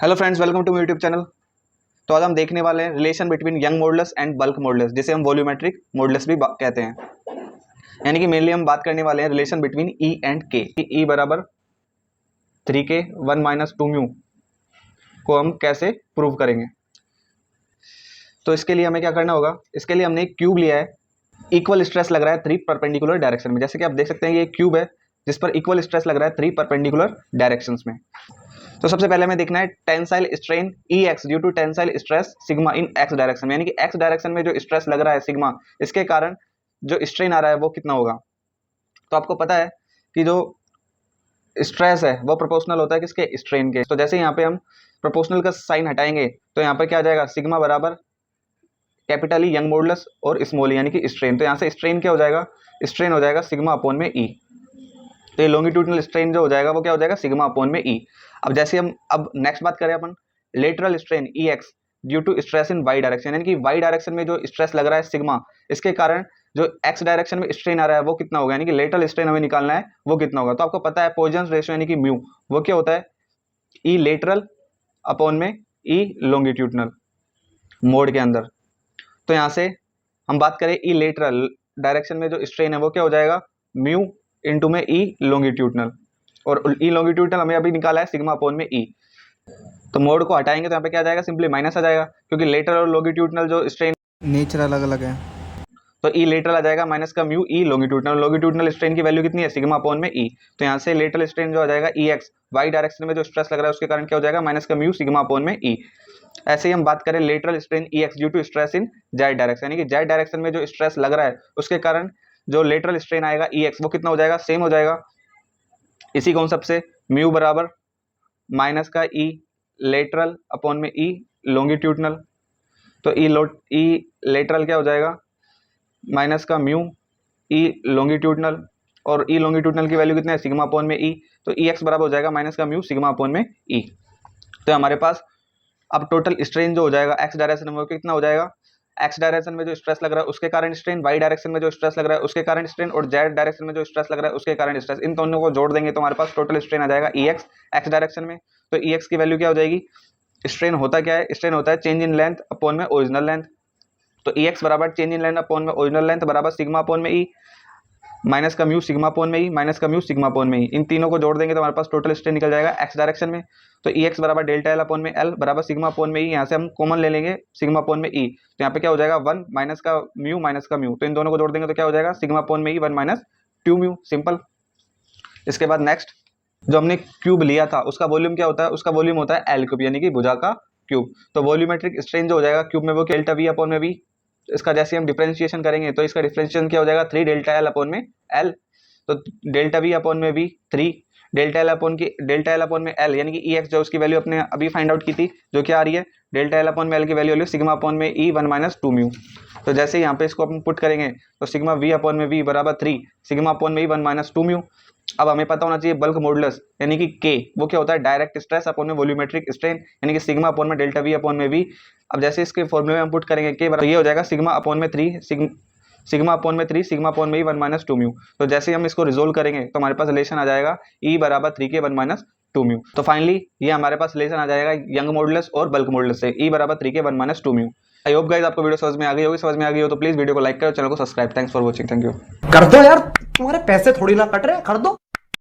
Hello friends, welcome to my YouTube channel. तो आज हम देखने वाले हैं relation between Young modulus and bulk modulus, जिसे हम वॉल्यूमेट्रिक मॉडुलस भी कहते हैं। यानी कि मेनली हम बात करने वाले हैं रिलेशन बिटवीन ई एंड के। ई बराबर 3k 1 माइनस 2 म्यू को हम कैसे प्रूव करेंगे। तो इसके लिए हमें क्या करना होगा, इसके लिए हमने एक क्यूब लिया है, इक्वल स्ट्रेस लग रहा है 3 परपेंडिकुलर डायरेक्शन में। जैसे कि आप देख सकते हैं ये क्यूब है जिस पर इक्वल स्ट्रेस लग रहा है 3 परपेंडिकुलर डायरेक्शंस में। तो सबसे पहले हमें देखना है tensile strain E X due to tensile stress sigma in X direction में। यानी कि एक्स डायरेक्शन में जो स्ट्रेस लग रहा है सिग्मा, इसके कारण जो स्ट्रेन आ रहा है वो कितना होगा। तो आपको पता है कि जो स्ट्रेस है वो प्रोपोर्शनल होता है किसके, स्ट्रेन के। तो जैसे यहाँ पे हम प्रोपोर्शनल का साइन हटाएंगे तो यहाँ पे क्या आ जाएगा, सिग्मा बराबर कैपिटल ई यंग मॉडुलस और स्मॉल यानी कि स्ट्रेन। तो यहाँ से स्ट्रेन क्या हो जाएगा, स्ट्रेन हो जाएगा सिग्मा अपॉन में ई। तो ये लॉन्गिट्यूडनल स्ट्रेन जो हो जाएगा वो क्या हो जाएगा, सिग्मा अपॉन में ई। अब जैसे हम अब नेक्स्ट बात करें अपन lateral strain E X due to stress in Y direction. यानी कि वाई डायरेक्शन में जो स्ट्रेस लग रहा है सिग्मा, इसके कारण जो एक्स डायरेक्शन में स्ट्रेन आ रहा है वो कितना होगा, यानी कि लेटरल स्ट्रेन हमें निकालना है वो कितना होगा। तो आपको पता है पॉइसन रेशियो यानी कि म्यू, वो क्या होता है, ई लेटरल अपॉन में ई लॉन्गिट्यूडनल मोड के अंदर। तो यहाँ से हम बात करें ई लेटरल डायरेक्शन में जो स्ट्रेन है वो क्या हो जाएगा, म्यू इनटू में ई लॉन्गिट्यूडनल, और ई लॉन्गिट्यूडनल हमें अभी निकाला है सिग्मा अपॉन में ई। तो मोड को हटाएंगे तो यहाँ पे क्या आ जाएगा, सिंपली माइनस आ जाएगा, क्योंकि लेटरल और लॉन्गिट्यूडनल जो स्ट्रेन नेचर अलग अलग है। तो ई लेटरल आ जाएगा माइनस का mu E longitudinal. Longitudinal strain की वैल्यू कितनी है, सिग्मा अपॉन में ई। तो यहाँ से लेटरल स्ट्रेन जो आ जाएगा ई एक्स, वाई डायरेक्शन में जो स्ट्रेस लग रहा है उसके कारण क्या हो जाएगा, माइनस का म्यू सिग्मा अपॉन में ई। ऐसे ही हम बात करें lateral strain E X due to stress in Z direction, यानी कि जेड डायरेक्शन में जो स्ट्रेस लग रहा है उसके कारण जो लेटरल स्ट्रेन आएगा ई एक्स वो कितना हो जाएगा, सेम हो जाएगा इसी कॉन्सेप्ट से, म्यू बराबर माइनस का ई लेटरल अपॉन में ई लॉन्गिट्यूडनल। तो ई लेटरल क्या हो जाएगा, माइनस का म्यू ई लॉन्गिट्यूडनल, और ई लॉन्गिट्यूडनल की वैल्यू कितना है, सिग्मा अपॉन में ई। तो ई एक्स बराबर हो जाएगा माइनस का म्यू सिग्मा अपॉन में ई। तो हमारे पास अब टोटल स्ट्रेन जो हो जाएगा एक्स डायरेक्शन में वो कितना हो जाएगा, एक्स डायरेक्शन में जो स्ट्रेस लग रहा है उसके कारण स्ट्रेन, वाई डायरेक्शन में जो स्ट्रेस लग रहा है उसके कारण स्ट्रेन, और जेड डायरेक्शन में जो स्ट्रेस लग रहा है उसके कारण स्ट्रेस। इन दोनों को जोड़ देंगे तो हमारे पास टोटल स्ट्रेन आ जाएगा ई एक्स एक्स डायरेक्शन में। तो ई एक्स की वैल्यू क्या हो जाएगी, स्ट्रेन होता क्या है, स्ट्रेन होता है चेंज इन लेंथ अपॉन में ओरिजिनल लेंथ। तो ई एक्स बराबर चेंज इन लेंथ अपॉन में ओरिजिनल लेंथ बराबर सिग्मा अपॉन में ई माइनस का म्यू सिग्मा अपॉन में ई माइनस का म्यू सिग्मा अपॉन में ई। इन तीनों को जोड़ देंगे तो हमारे पास टोटल स्ट्रेन निकल जाएगा एक्स डायरेक्शन में। तो ई एक्स बराबर डेल्टा एल अपॉन में एल बराबर सिग्मा अपॉन में ई। यहाँ से हम कॉमन ले लेंगे सिग्मा अपॉन में ई, तो यहाँ पे क्या हो जाएगा 1 माइनस का म्यू। तो इन दोनों को जोड़ देंगे तो क्या हो जाएगा, सिग्मा अपॉन में ई 1 माइनस 2 म्यू, सिंपल। इसके बाद नेक्स्ट जो हमने क्यूब लिया था उसका वॉल्यूम क्या होता है, उसका वॉल्यूम होता है एल क्यूब, यानी कि भुजा का क्यूब। तो वॉल्यूमेट्रिक स्ट्रेन जो हो जाएगा क्यूब में वो डेल्टा वी अपॉन में वी। इसका जैसे हम डिफरेंशिएशन करेंगे तो इसका डिफरेंशिएशन क्या हो जाएगा, 3 डेल्टा एल अपॉन में एल। तो डेल्टा वी अपॉन में वी 3 डेल्टा एल अपॉन में एल, यानी कि ई एक्स जो उसकी वैल्यू अपने अभी फाइंड आउट की थी जो क्या आ रही है, डेल्टा एल अपॉन में एल की वैल्यू सिग्मा अपॉन में ई 1 माइनस 2 म्यू। तो जैसे यहाँ पे इसको अपन पुट करेंगे तो सिग्मा वी अपॉन में वी बराबर 3 सिग्मा अपॉन में ई 1 माइनस 2 म्यू। अब हमें पता होना चाहिए बल्क मॉडुलस यानी कि के वो क्या होता है, डायरेक्ट स्ट्रेस अपॉन में वॉल्यूमेट्रिक स्ट्रेन, यानी कि सिग्मा अपॉन में डेल्टा वी अपॉन में वी। अब जैसे इसके फॉर्मूले में हम पुट करेंगे के बराबर, तो ये हो जाएगा सिग्मा अपॉन में 3 सिग्मा अपॉन में 3 सिग्मा अपॉन में ई 1 माइनस 2 म्यू। तो जैसे हम इसको रिजोल्व करेंगे तो हमारे पास रिलेशन आ जाएगा ई बराबर 3 के 1 माइनस 2 म्यू। तो फाइनली ये हमारे पास रिलेशन आ जाएगा यंग मॉडुलस और बल्क मॉडुलस से, ई बराबर 3 के 1 minus 2 mu. I hope guys आपको वीडियो समझ में आ गई होगी। समझ में आ गई हो तो प्लीज वीडियो को लाइक करो, चैनल को subscribe. Thanks for watching, thank you. कर दो यार, तुम्हारे पैसे थोड़ी ना कट रहे, कर दो।